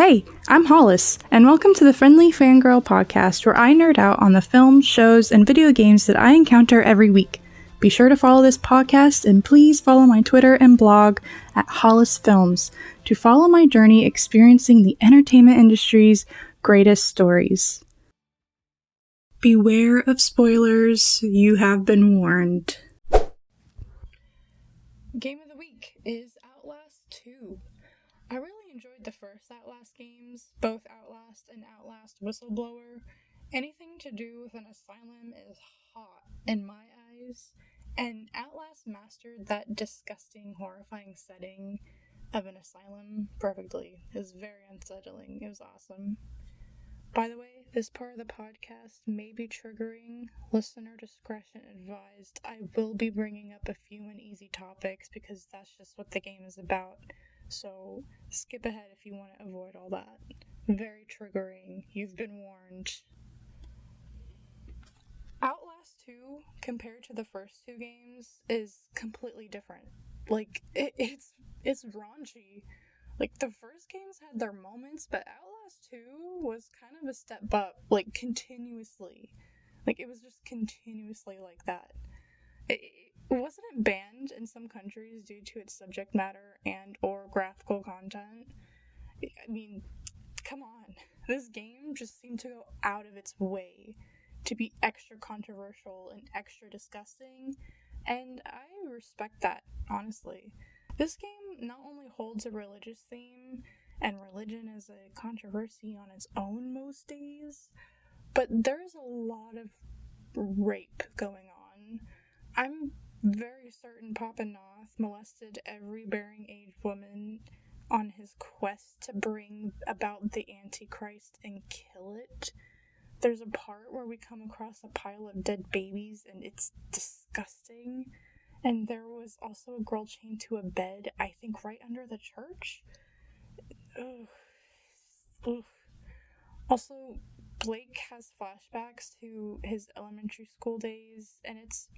Hey, I'm Hollis, and welcome to the Friendly Fangirl podcast, where I nerd out on the films, shows, and video games that I encounter every week. Be sure to follow this podcast, and please follow my Twitter and blog at Hollis Films to follow my journey experiencing the entertainment industry's greatest stories. Beware of spoilers, you have been warned. Game of the week is Outlast 2. I really enjoyed the first Outlast games, both Outlast and Outlast Whistleblower. Anything to do with an asylum is hot in my eyes, and Outlast mastered that disgusting, horrifying setting of an asylum perfectly. It was very unsettling. It was awesome. By the way, this part of the podcast may be triggering. Listener discretion advised. I will be bringing up a few uneasy topics because that's just what the game is about. So skip ahead if you want to avoid all that. Very triggering. You've been warned. Outlast 2, compared to the first two games, is completely different. Like, it's raunchy. Like, the first games had their moments, but Outlast 2 was kind of a step up, like, continuously. Like, it was just continuously like that. Wasn't it banned in some countries due to its subject matter and or graphical content? I mean, come on. This game just seemed to go out of its way to be extra controversial and extra disgusting, and I respect that, honestly. This game not only holds a religious theme, and religion is a controversy on its own most days, but there's a lot of rape going on. I'm very certain Papa Noth molested every bearing-age woman on his quest to bring about the Antichrist and kill it. There's a part where we come across a pile of dead babies, and it's disgusting. And there was also a girl chained to a bed, I think right under the church. Ugh. Also, Blake has flashbacks to his elementary school days, and it's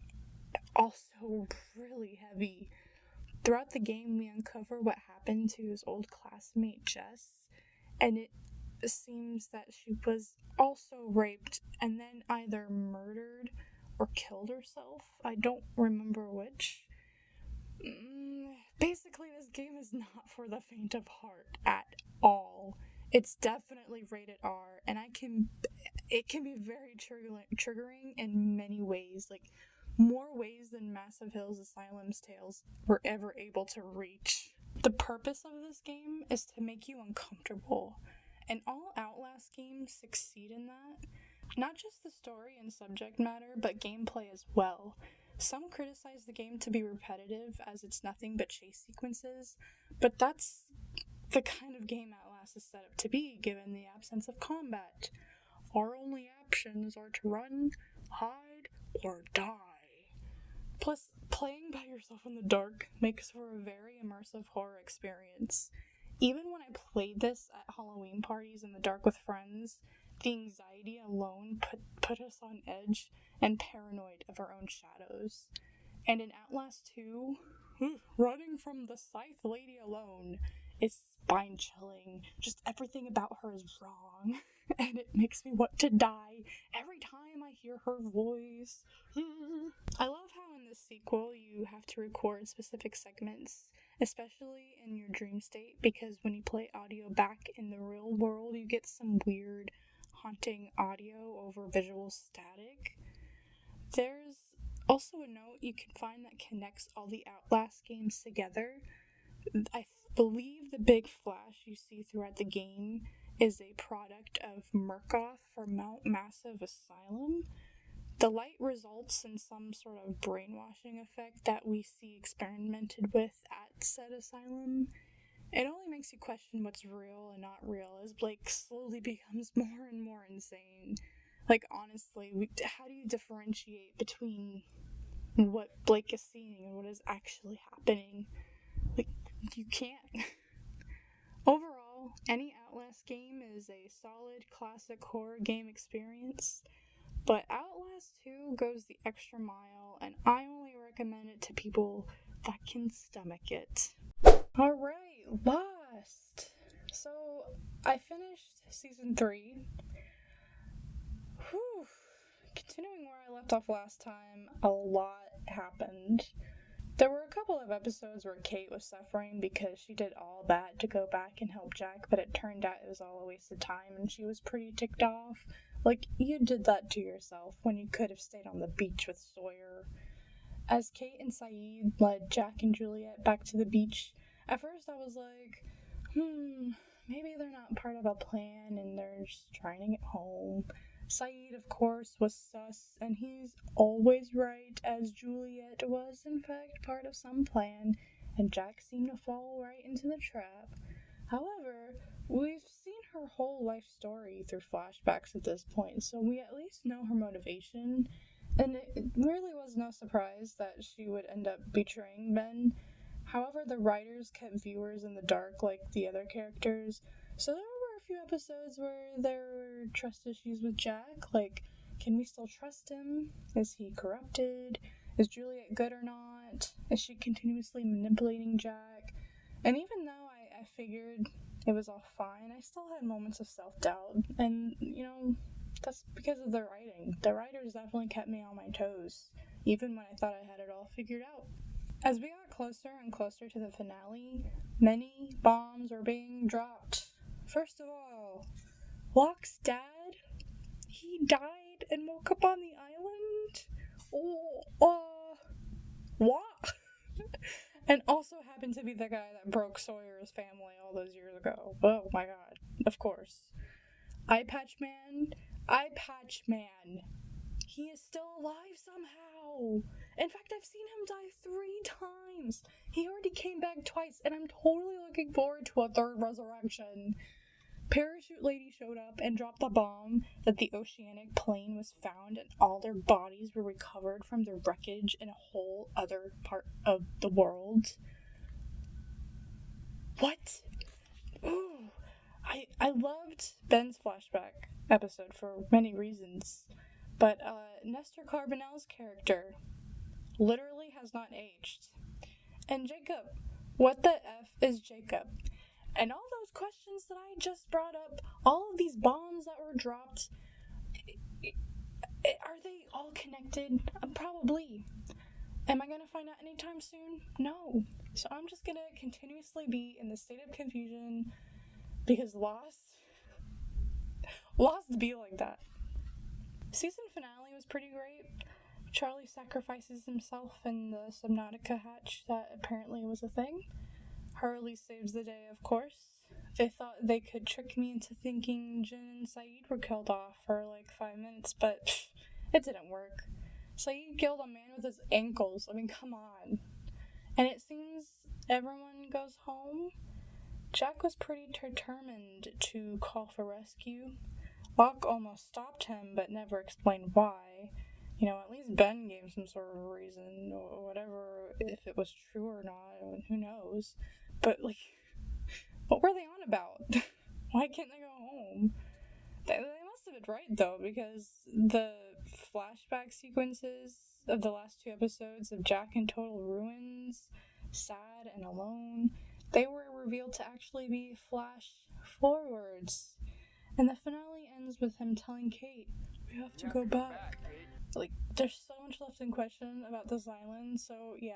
also really heavy. Throughout the game, we uncover what happened to his old classmate Jess, and it seems that she was also raped and then either murdered or killed herself. I don't remember which. Basically, this game is not for the faint of heart at all. It's definitely rated R, and it can be very triggering in many ways, like more ways than Massive Hill's Asylum's tales were ever able to reach. The purpose of this game is to make you uncomfortable, and all Outlast games succeed in that. Not just the story and subject matter, but gameplay as well. Some criticize the game to be repetitive, as it's nothing but chase sequences, but that's the kind of game Outlast is set up to be, given the absence of combat. Our only options are to run, hide, or die. Plus, playing by yourself in the dark makes for a very immersive horror experience. Even when I played this at Halloween parties in the dark with friends, the anxiety alone put us on edge and paranoid of our own shadows. And in Outlast 2, running from the Scythe Lady alone is spine-chilling. Just everything about her is wrong, and it makes me want to die every time I hear her voice. I love how in this sequel you have to record specific segments, especially in your dream state, because when you play audio back in the real world, you get some weird, haunting audio over visual static. There's also a note you can find that connects all the Outlast games together. I believe the big flash you see throughout the game is a product of Murkoff for Mount Massive Asylum. The light results in some sort of brainwashing effect that we see experimented with at said asylum. It only makes you question what's real and not real as Blake slowly becomes more and more insane. Like, honestly, how do you differentiate between what Blake is seeing and what is actually happening? Like, you can't. Overall, any Outlast game is a solid classic horror game experience, but Outlast 2 goes the extra mile, and I only recommend it to people that can stomach it. Alright, Lost. So, I finished season 3. Whew. Continuing where I left off last time, a lot happened. There were a couple of episodes where Kate was suffering because she did all that to go back and help Jack, but it turned out it was all a waste of time and she was pretty ticked off. Like, you did that to yourself when you could have stayed on the beach with Sawyer. As Kate and Saeed led Jack and Juliet back to the beach, at first I was like, maybe they're not part of a plan and they're just trying to get home. Saeed, of course, was sus, and he's always right, as Juliet was, in fact, part of some plan, and Jack seemed to fall right into the trap. However, we've seen her whole life story through flashbacks at this point, so we at least know her motivation, and it really was no surprise that she would end up betraying Ben. However, the writers kept viewers in the dark like the other characters, so there were a few episodes where there were trust issues with Jack, like, can we still trust him? Is he corrupted? Is Juliet good or not? Is she continuously manipulating Jack? And even though I figured it was all fine, I still had moments of self-doubt, and, that's because of the writing. The writers definitely kept me on my toes, even when I thought I had it all figured out. As we got closer and closer to the finale, many bombs were being dropped. First of all, Locke's dad, he died and woke up on the island? What? And also happened to be the guy that broke Sawyer's family all those years ago. Oh my god, of course. Eye Patch Man, he is still alive somehow. In fact, I've seen him die 3 times. He already came back twice, and I'm totally looking forward to a third resurrection. Parachute Lady showed up and dropped the bomb that the oceanic plane was found and all their bodies were recovered from the wreckage in a whole other part of the world. What? Ooh. I loved Ben's flashback episode for many reasons, but Nestor Carbonell's character literally has not aged. And Jacob, what the F is Jacob? And all those questions that I just brought up, all of these bombs that were dropped, are they all connected? Probably. Am I gonna find out anytime soon? No. So I'm just gonna continuously be in the state of confusion because Lost be like that. Season finale was pretty great. Charlie sacrifices himself in the Subnautica hatch that apparently was a thing. Hurley saves the day, of course. They thought they could trick me into thinking Jin and Saeed were killed off for like 5 minutes, but it didn't work. Saeed killed a man with his ankles. I mean, come on. And it seems everyone goes home. Jack was pretty determined to call for rescue. Locke almost stopped him, but never explained why. At least Ben gave some sort of reason, or whatever, if it was true or not, who knows. But, what were they on about? Why can't they go home? They must have been right, though, because the flashback sequences of the last 2 episodes of Jack in total ruins, sad and alone, they were revealed to actually be flash forwards. And the finale ends with him telling Kate, we have to go back. There's so much left in question about this island, so yeah,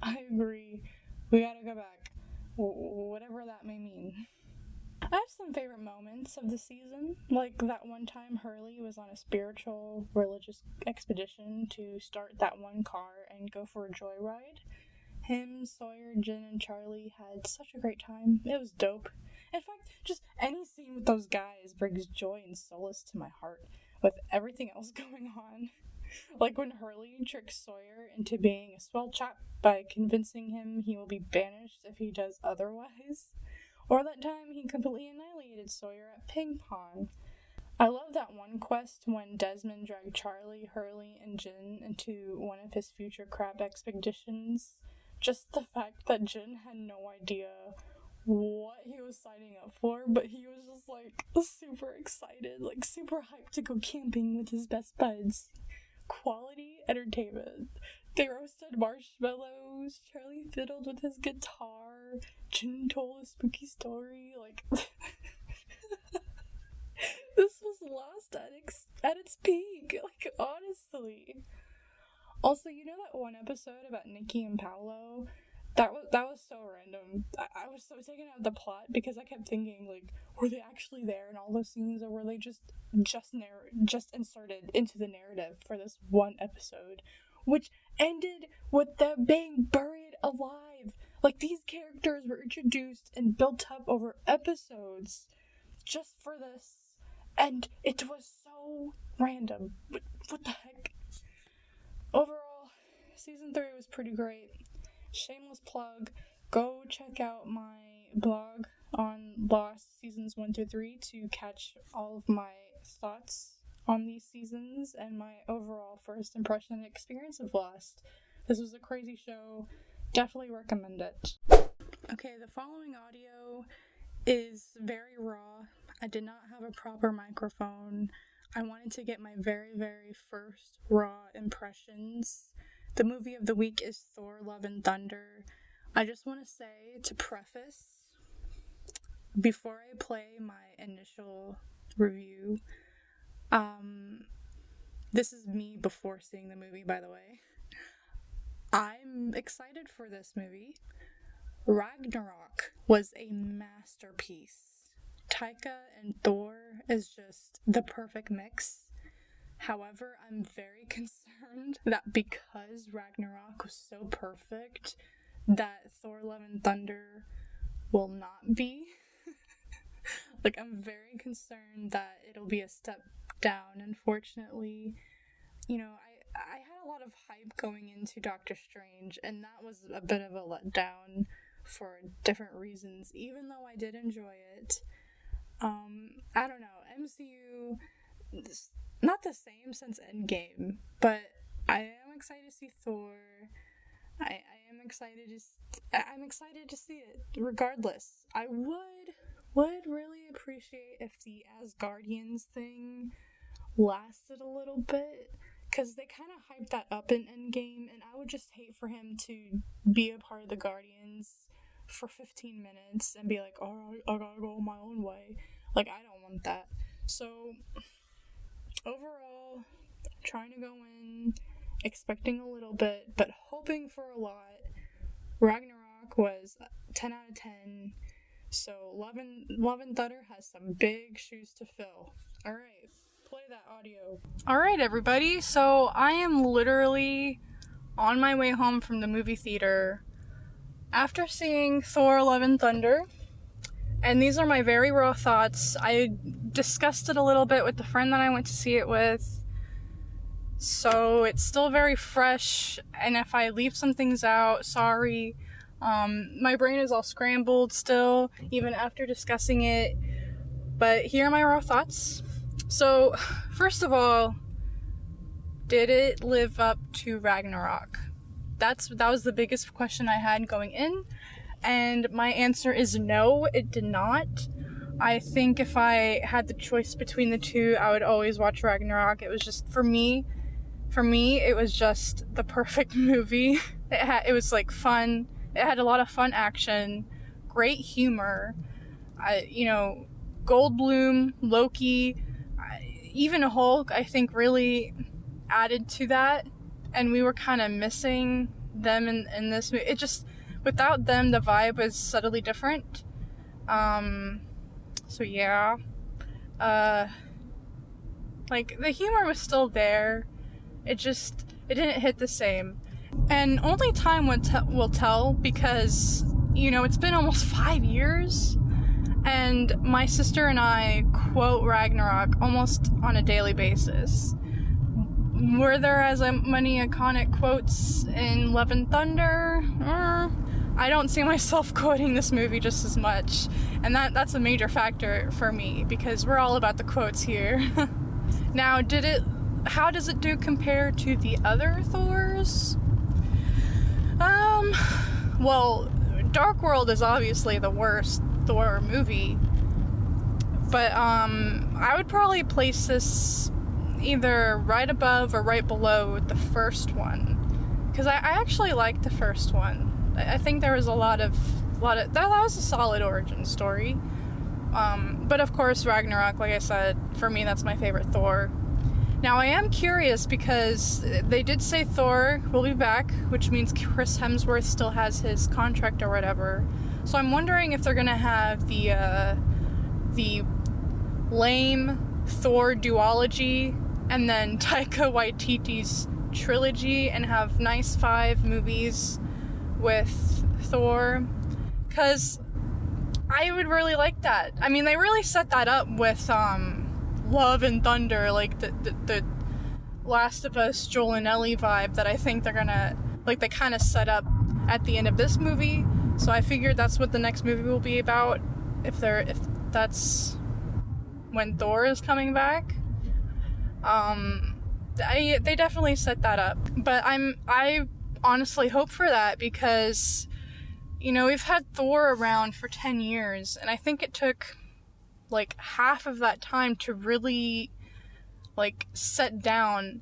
I agree. We gotta go back. Whatever that may mean. I have some favorite moments of the season, like that one time Hurley was on a spiritual, religious expedition to start that one car and go for a joyride. Him, Sawyer, Jin, and Charlie had such a great time. It was dope. In fact, just any scene with those guys brings joy and solace to my heart, with everything else going on. Like when Hurley tricks Sawyer into being a swell chap by convincing him he will be banished if he does otherwise. Or that time he completely annihilated Sawyer at ping pong. I love that one quest when Desmond dragged Charlie, Hurley, and Jin into one of his future crab expeditions. Just the fact that Jin had no idea what he was signing up for, but he was just super excited, super hyped to go camping with his best buds. Quality entertainment. They roasted marshmallows, Charlie fiddled with his guitar, Jin told a spooky story, Lost at its peak, like, honestly. Also, you know that one episode about Nikki and Paolo? That was so random. I was so taken out of the plot because I kept thinking, like, were they actually there in all those scenes, or were they just inserted into the narrative for this one episode, which ended with them being buried alive? Like, these characters were introduced and built up over episodes just for this, and it was so random. What the heck? Overall, season 3 was pretty great. Shameless plug, go check out my blog on Lost seasons 1 through 3 to catch all of my thoughts on these seasons and my overall first impression and experience of Lost. This was a crazy show. Definitely recommend it. Okay, the following audio is very raw. I did not have a proper microphone. I wanted to get my very, very first raw impressions. The movie of the week is Thor: Love and Thunder. I just want to say, to preface, before I play my initial review, this is me before seeing the movie, by the way. I'm excited for this movie. Ragnarok was a masterpiece. Taika and Thor is just the perfect mix. However, I'm very concerned that because Ragnarok was so perfect, that Thor: Love and Thunder will not be. Like, I'm very concerned that it'll be a step down, unfortunately. You know, I had a lot of hype going into Doctor Strange, and that was a bit of a letdown for different reasons, even though I did enjoy it. I don't know, MCU, not the same since Endgame, but I am excited to see Thor. I'm excited to see it, regardless. I would really appreciate if the Asgardians thing lasted a little bit, because they kind of hyped that up in Endgame, and I would just hate for him to be a part of the Guardians for 15 minutes and be like, alright, I gotta go my own way. Like, I don't want that. So, overall, trying to go in, expecting a little bit, but hoping for a lot. Ragnarok was 10 out of 10. So, Love and Thunder has some big shoes to fill. Alright, play that audio. Alright, everybody, so I am literally on my way home from the movie theater after seeing Thor: Love and Thunder, and these are my very raw thoughts. I discussed it a little bit with the friend that I went to see it with, so it's still very fresh, and if I leave some things out, sorry. My brain is all scrambled still, even after discussing it, but here are my raw thoughts. So, first of all, did it live up to Ragnarok? That was the biggest question I had going in, and my answer is no, it did not. I think if I had the choice between the two, I would always watch Ragnarok. It was just, for me, it was just the perfect movie. It was like fun. It had a lot of fun action, great humor. Goldblum, Loki, even Hulk, I think really added to that. And we were kind of missing them in this movie. It just, without them, the vibe was subtly different. So yeah. Like, the humor was still there. It didn't hit the same. And only time will tell, because, it's been almost 5 years, and my sister and I quote Ragnarok almost on a daily basis. Were there as many iconic quotes in Love and Thunder? I don't see myself quoting this movie just as much, and that's a major factor for me, because we're all about the quotes here. Now, how does it do compare to the other Thors? Well, Dark World is obviously the worst Thor movie, but I would probably place this either right above or right below the first one, because I actually liked the first one. I think there was a lot of that was a solid origin story. But of course, Ragnarok, like I said, for me, that's my favorite Thor. Now, I am curious because they did say Thor will be back, which means Chris Hemsworth still has his contract or whatever. So I'm wondering if they're gonna have the lame Thor duology and then Taika Waititi's trilogy and have nice 5 movies with Thor. Because I would really like that. I mean, they really set that up with Love and Thunder, like the Last of Us Joel and Ellie vibe that I think they're gonna, like, they kind of set up at the end of this movie. So I figured that's what the next movie will be about, if that's when Thor is coming back. They definitely set that up, but I honestly hope for that because, you know, we've had Thor around for 10 years, and I think it took like half of that time to really like set down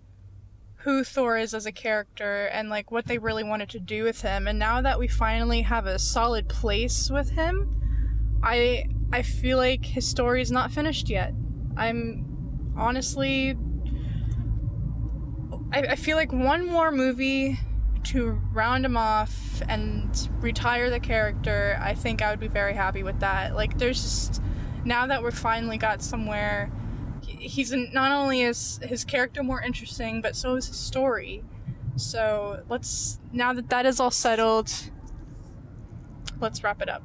who Thor is as a character and like what they really wanted to do with him. And now that we finally have a solid place with him, I feel like his story is not finished yet. I'm honestly, I feel like one more movie to round him off and retire the character, I think I would be very happy with that. Like, there's just, now that we're finally got somewhere, not only is his character more interesting, but so is his story. So now that is all settled, let's wrap it up.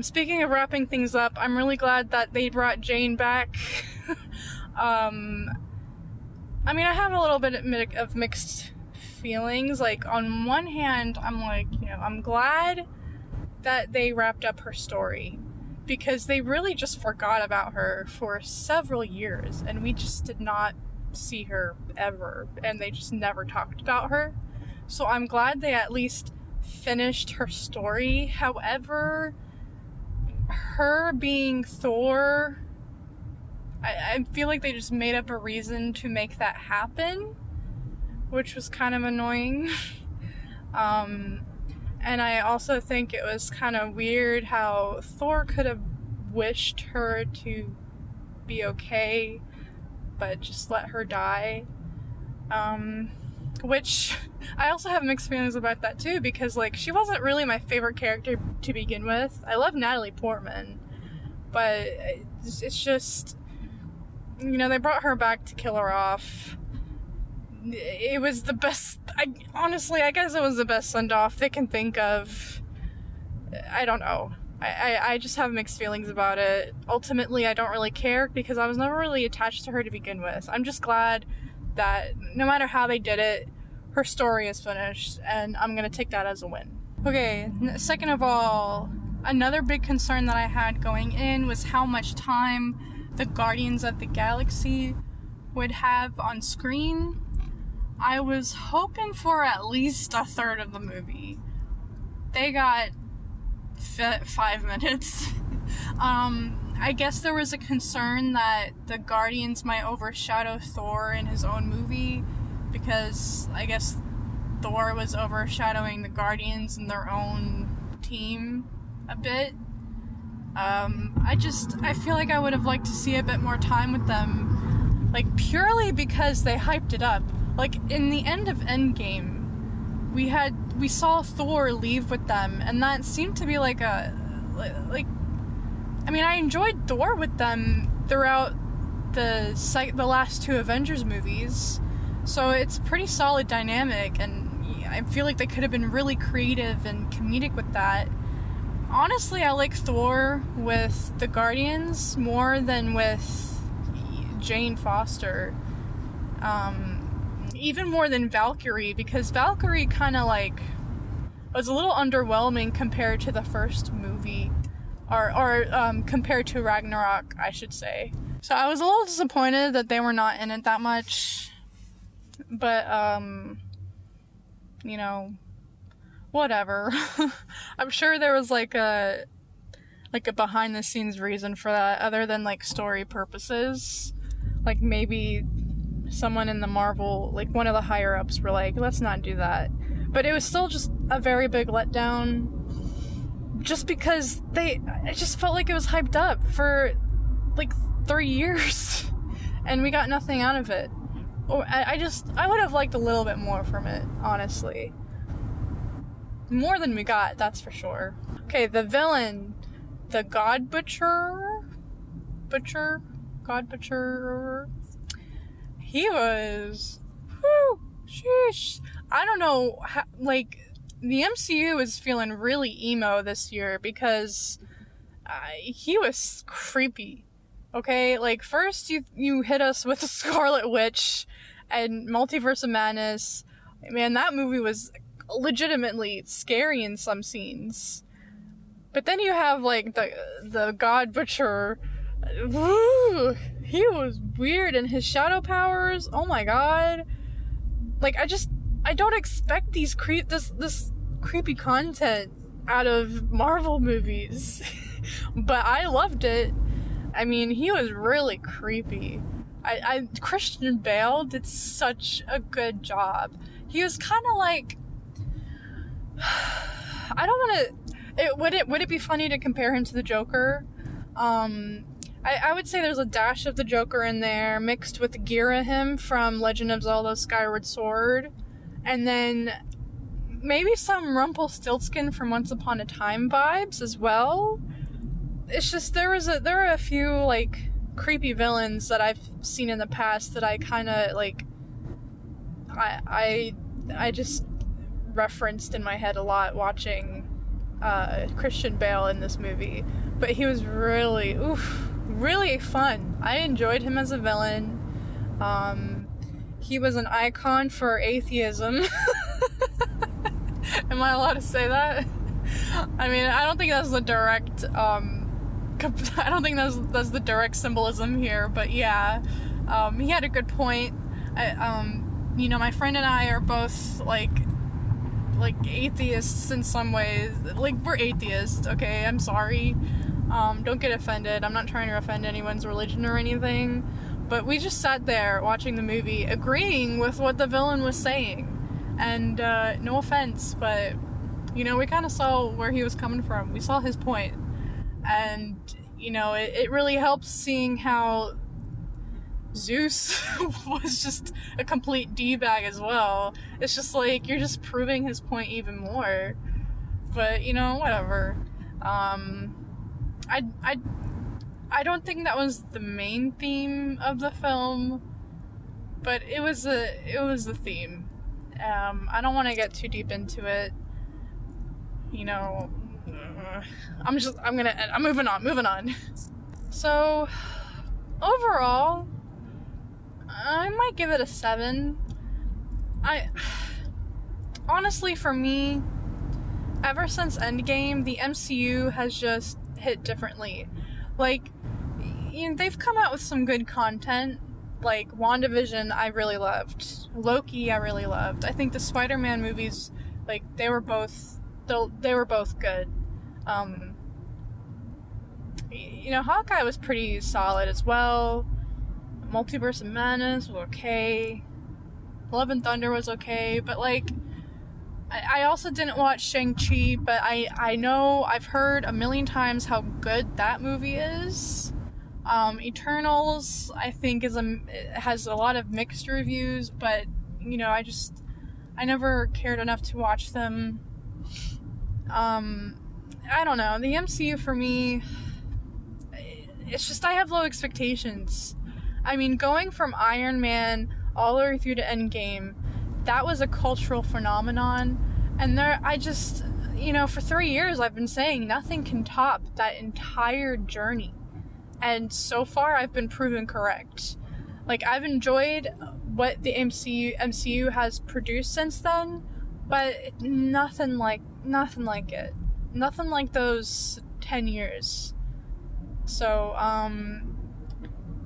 Speaking of wrapping things up, I'm really glad that they brought Jane back. I mean, I have a little bit of mixed feelings. Like, on one hand, I'm like, you know, I'm glad that they wrapped up her story, because they really just forgot about her for several years, and we just did not see her ever, and they just never talked about her. So I'm glad they at least finished her story. However, her being Thor, I feel like they just made up a reason to make that happen, which was kind of annoying. And I also think it was kind of weird how Thor could have wished her to be okay, but just let her die. Which I also have mixed feelings about that too, because like, she wasn't really my favorite character to begin with. I love Natalie Portman, but it's just, you know, they brought her back to kill her off. It was the best, honestly, I guess it was the best send-off they can think of. I don't know. I just have mixed feelings about it. Ultimately, I don't really care, because I was never really attached to her to begin with. I'm just glad that no matter how they did it, her story is finished, and I'm gonna take that as a win. Okay, second of all, another big concern that I had going in was how much time the Guardians of the Galaxy would have on screen. I was hoping for at least a third of the movie. They got 5 minutes. I guess there was a concern that the Guardians might overshadow Thor in his own movie, because I guess Thor was overshadowing the Guardians in their own team a bit. I feel like I would have liked to see a bit more time with them, like, purely because they hyped it up. Like, in the end of Endgame, we saw Thor leave with them, and that seemed to be like I mean, I enjoyed Thor with them throughout the last 2 Avengers movies, so it's a pretty solid dynamic, and I feel like they could have been really creative and comedic with that. Honestly, I like Thor with the Guardians more than with Jane Foster. Even more than Valkyrie, because Valkyrie kind of like was a little underwhelming compared to the first movie, or compared to Ragnarok, I should say. So I was a little disappointed that they were not in it that much, but you know, whatever. I'm sure there was like a behind the scenes reason for that, other than like story purposes. Like, maybe someone in the Marvel, like one of the higher ups, were like, let's not do that. But it was still just a very big letdown. just because it just felt like it was hyped up for like 3 years and we got nothing out of it. Or I would have liked a little bit more from it, honestly. More than we got, that's for sure. Okay, the villain, the God Butcher, he was, whew, sheesh. I don't know, like, the MCU is feeling really emo this year because he was creepy. Okay, like, first you hit us with the Scarlet Witch and Multiverse of Madness. Man, that movie was legitimately scary in some scenes. But then you have, like, the God Butcher. Woo! He was weird, and his shadow powers, oh my god. Like, I don't expect this creepy content out of Marvel movies. But I loved it. I mean, he was really creepy. Christian Bale did such a good job. He was kind of like, I don't want to, would it be funny to compare him to the Joker? I would say there's a dash of the Joker in there, mixed with Girahim from Legend of Zelda Skyward Sword, and then maybe some Rumpelstiltskin from Once Upon a Time vibes as well. It's just, there are a few, like, creepy villains that I've seen in the past that I kind of, like, I just referenced in my head a lot watching Christian Bale in this movie. But he was really fun. I enjoyed him as a villain. He was an icon for atheism. Am I allowed to say that? I mean, I don't think that's the direct, I don't think that's the direct symbolism here, but yeah, he had a good point. You know, my friend and I are both, like atheists in some ways. Like, we're atheists, okay? I'm sorry. Don't get offended. I'm not trying to offend anyone's religion or anything, but we just sat there watching the movie, agreeing with what the villain was saying. And, no offense, but, you know, we kind of saw where he was coming from. We saw his point. And, you know, it really helps seeing how Zeus was just a complete D-bag as well. It's just like, you're just proving his point even more. But, you know, whatever. I don't think that was the main theme of the film, but it was the theme. I don't want to get too deep into it. You know, I'm moving on. So, overall, I might give it a 7. Honestly, for me, ever since Endgame, the MCU has just hit differently. Like, you know, they've come out with some good content. Like, WandaVision, I really loved. Loki, I really loved. I think the Spider-Man movies, like, they were both good. You know, Hawkeye was pretty solid as well. Multiverse of Madness was okay. Love and Thunder was okay, but, like, I also didn't watch Shang-Chi, but I know, I've heard a million times how good that movie is. Eternals, I think, has a lot of mixed reviews, but, you know, I never cared enough to watch them. I don't know, the MCU for me, it's just, I have low expectations. I mean, going from Iron Man all the way through to Endgame, that was a cultural phenomenon, and you know, for 3 years I've been saying nothing can top that entire journey, and so far I've been proven correct. Like, I've enjoyed what the MCU has produced since then, but nothing like it. Nothing like those 10 years. So,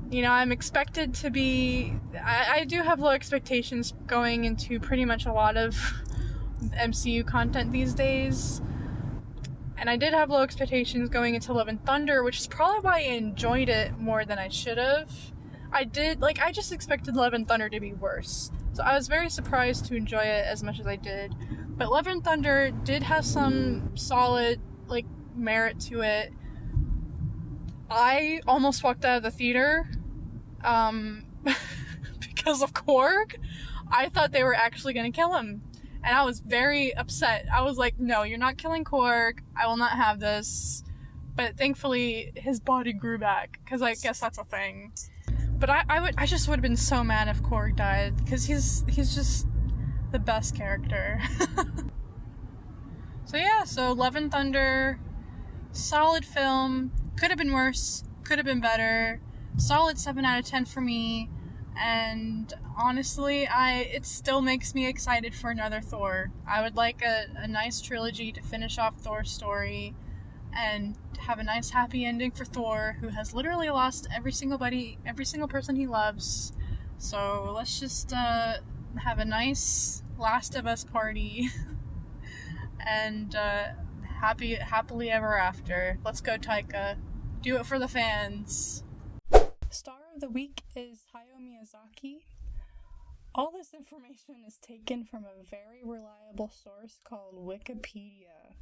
you know, I'm expected to be... I do have low expectations going into pretty much a lot of MCU content these days. And I did have low expectations going into Love and Thunder, which is probably why I enjoyed it more than I should have. I just expected Love and Thunder to be worse. So I was very surprised to enjoy it as much as I did. But Love and Thunder did have some solid, like, merit to it. I almost walked out of the theater because of Korg. I thought they were actually going to kill him. And I was very upset. I was like, no, you're not killing Korg. I will not have this. But thankfully, his body grew back, because I guess that's a thing. But I just would have been so mad if Korg died, because he's just the best character. So Love and Thunder, solid film. Could have been worse. Could have been better. Solid 7 out of 10 for me. And honestly, it still makes me excited for another Thor. I would like a nice trilogy to finish off Thor's story and have a nice happy ending for Thor, who has literally lost every single person he loves. So let's just have a nice Last of Us party and happily ever after. Let's go, Taika. Do it for the fans. Star of the week is Hayao Miyazaki. All this information is taken from a very reliable source called Wikipedia,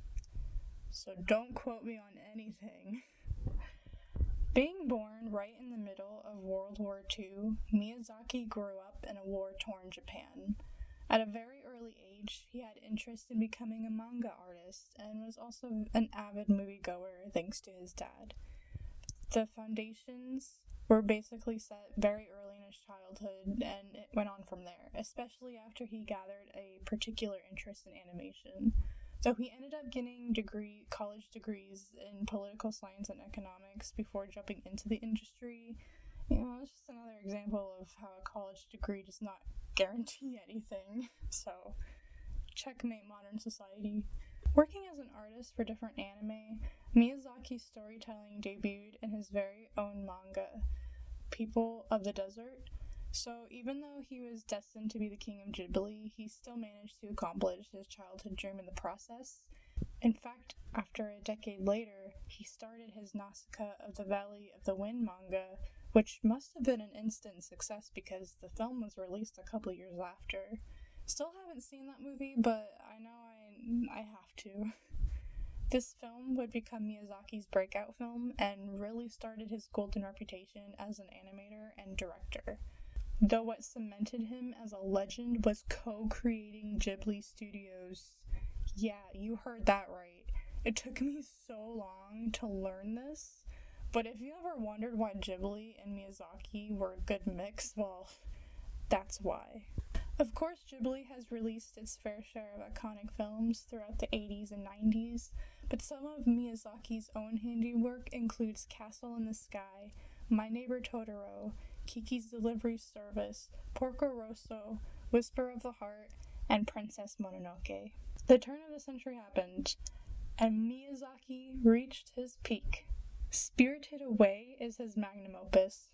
so don't quote me on anything. Being born right in the middle of World War II, Miyazaki grew up in a war-torn Japan. At a very early age, he had interest in becoming a manga artist and was also an avid moviegoer thanks to his dad. The foundations were basically set very early in his childhood, and it went on from there, especially after he gathered a particular interest in animation. So he ended up getting college degrees in political science and economics before jumping into the industry. It's just another example of how a college degree does not guarantee anything. So, checkmate modern society. Working as an artist for different anime, Miyazaki's storytelling debuted in his very own manga, People of the Desert. So even though he was destined to be the king of Ghibli, he still managed to accomplish his childhood dream in the process. In fact, after a decade later, he started his Nausicaa of the Valley of the Wind manga, which must have been an instant success because the film was released a couple years after. Still haven't seen that movie, but I know I have to. This film would become Miyazaki's breakout film and really started his golden reputation as an animator and director. Though what cemented him as a legend was co-creating Ghibli Studios. Yeah, you heard that right. It took me so long to learn this, but if you ever wondered why Ghibli and Miyazaki were a good mix, well, that's why. Of course, Ghibli has released its fair share of iconic films throughout the 80s and 90s, but some of Miyazaki's own handiwork includes Castle in the Sky, My Neighbor Totoro, Kiki's Delivery Service, Porco Rosso, Whisper of the Heart, and Princess Mononoke. The turn of the century happened, and Miyazaki reached his peak. Spirited Away is his magnum opus.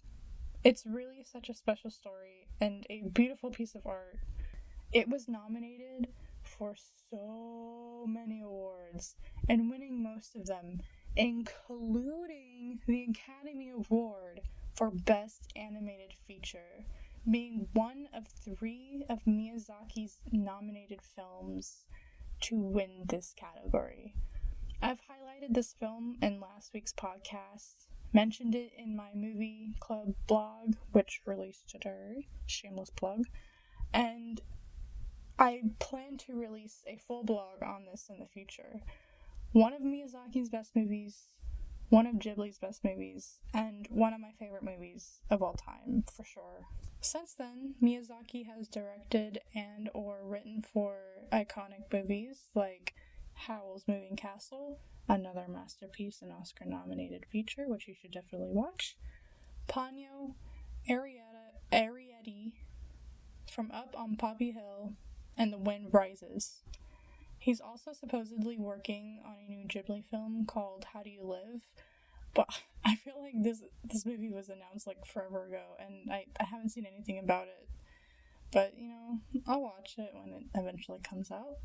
It's really such a special story and a beautiful piece of art. It was nominated for so many awards, and winning most of them, including the Academy Award for Best Animated Feature, being one of 3 of Miyazaki's nominated films to win this category. I've highlighted this film in last week's podcast, mentioned it in my movie club blog, which released today, shameless plug, and I plan to release a full blog on this in the future. One of Miyazaki's best movies, one of Ghibli's best movies, and one of my favorite movies of all time, for sure. Since then, Miyazaki has directed and or written for iconic movies like Howl's Moving Castle, another masterpiece and Oscar-nominated feature, which you should definitely watch, Ponyo, Arrietty, From Up on Poppy Hill, and The Wind Rises. He's also supposedly working on a new Ghibli film called How Do You Live, but I feel like this movie was announced like forever ago, and I haven't seen anything about it. But, I'll watch it when it eventually comes out.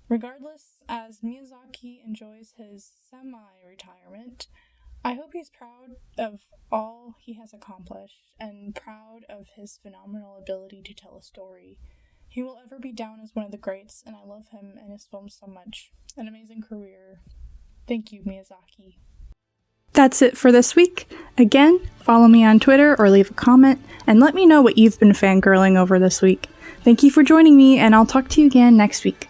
Regardless, as Miyazaki enjoys his semi-retirement, I hope he's proud of all he has accomplished and proud of his phenomenal ability to tell a story. He will ever be down as one of the greats, and I love him and his films so much. An amazing career. Thank you, Miyazaki. That's it for this week. Again, follow me on Twitter or leave a comment, and let me know what you've been fangirling over this week. Thank you for joining me, and I'll talk to you again next week.